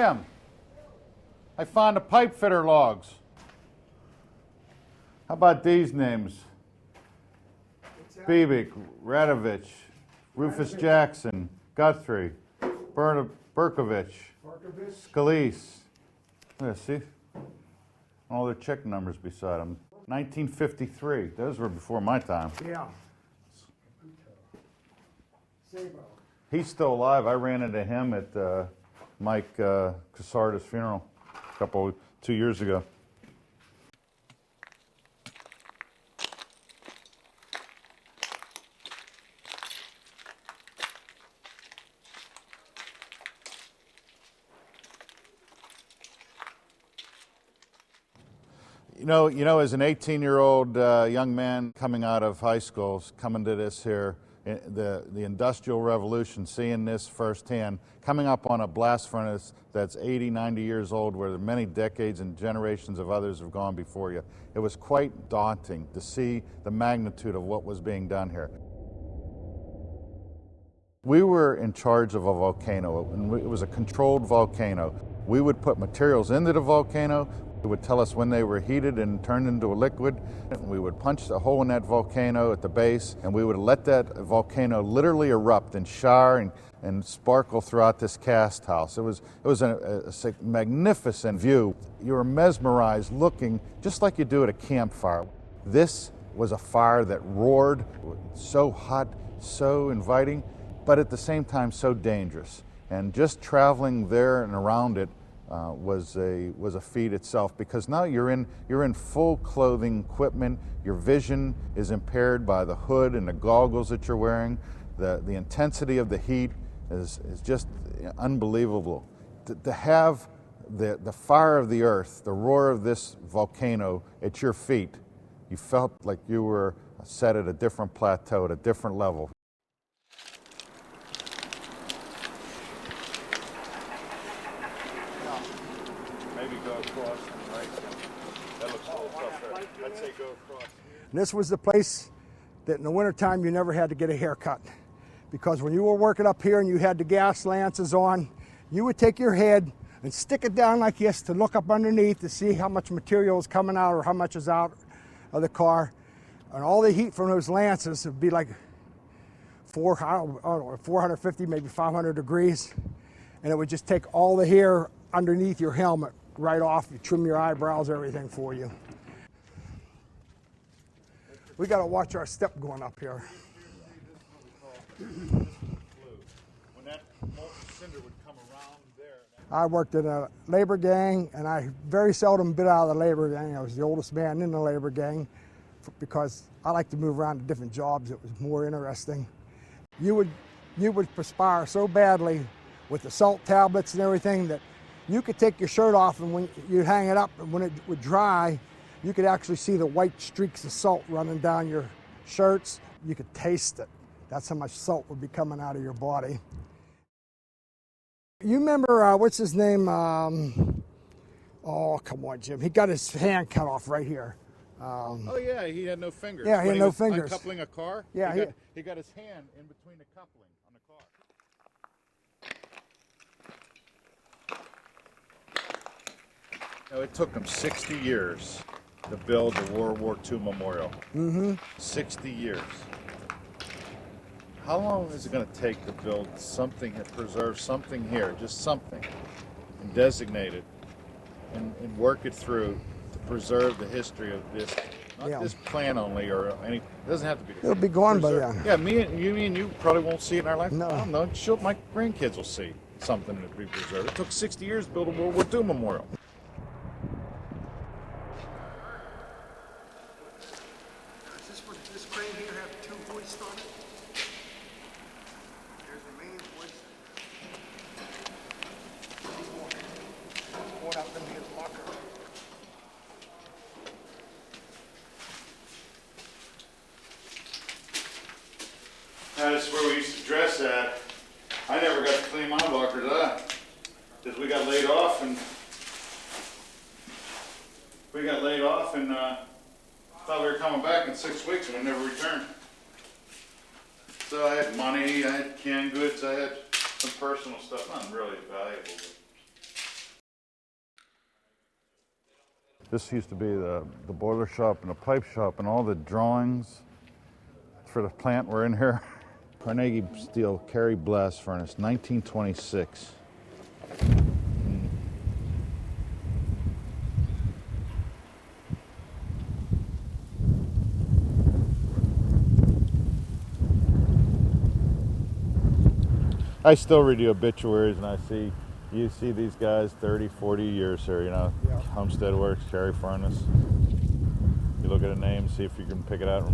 Jim, I found the pipe fitter logs. How about these names? Bebick, Radovich, Rufus Jackson, Guthrie, Berkovich, Scalise. Yeah, see? All their check numbers beside them. 1953. Those were before my time. Yeah. He's still alive. I ran into him at Mike Casarda's funeral 2 years ago. You know, as an 18-year-old young man coming out of high school, coming to this here, the Industrial Revolution, seeing this firsthand, coming up on a blast furnace that's 80, 90 years old, where many decades and generations of others have gone before you, it was quite daunting to see the magnitude of what was being done here. We were in charge of a volcano, and it was a controlled volcano. We would put materials into the volcano. It would tell us when they were heated and turned into a liquid. We would punch a hole in that volcano at the base, and we would let that volcano literally erupt and shower and sparkle throughout this cast house. It was a magnificent view. You were mesmerized looking just like you do at a campfire. This was a fire that roared, so hot, so inviting, but at the same time so dangerous. And just traveling there and around it was a feat itself, because now you're in full clothing equipment. Your vision is impaired by the hood and the goggles that you're wearing. The intensity of the heat is just unbelievable. To have the fire of the earth, the roar of this volcano at your feet, you felt like you were set at a different plateau, at a different level. And this was the place that in the wintertime you never had to get a haircut, because when you were working up here and you had the gas lances on, you would take your head and stick it down like this to look up underneath to see how much material is coming out or how much is out of the car. And all the heat from those lances would be like 450, maybe 500 degrees. And it would just take all the hair underneath your helmet right off. You trim your eyebrows, everything for you. We got to watch our step going up here. When that molten cinder would come around there. I worked in a labor gang, and I very seldom bit out of the labor gang. I was the oldest man in the labor gang because I like to move around to different jobs. It was more interesting. You would perspire so badly with the salt tablets and everything that you could take your shirt off, and when you hang it up, and when it would dry, you could actually see the white streaks of salt running down your shirts. You could taste it. That's how much salt would be coming out of your body. You remember, what's his name? Oh, come on, Jim. He got his hand cut off right here. Oh, yeah, he had no fingers. Yeah, he had no fingers. Uncoupling a car? Yeah, he got his hand in between the coupling on the car. It took them 60 years to build the World War II memorial. 60 years. How long is it going to take to build something that preserves something here, just something, and designate it and work it through to preserve the history of this, not this plant only, or any, it doesn't have to be. It'll be gone by then. Yeah, me and you probably won't see it in our life. No. I don't know, my grandkids will see something to be preserved. It took 60 years to build a World War II memorial. This crane here have two hoists on it. There's the main hoist. Going out in his locker. That's where we used to dress at. I never got to clean my locker, did I? Because we got laid off and thought we were coming back in 6 weeks and we never returned. So I had money, I had canned goods, I had some personal stuff, not really valuable, but This used to be the boiler shop and the pipe shop, and all the drawings for the plant were in here. Carnegie steel Carrie blast furnace, 1926. I still read the obituaries, and you see these guys 30, 40 years here, you know. Yeah. Homestead Works, Carrie Furnace. You look at a name, see if you can pick it out.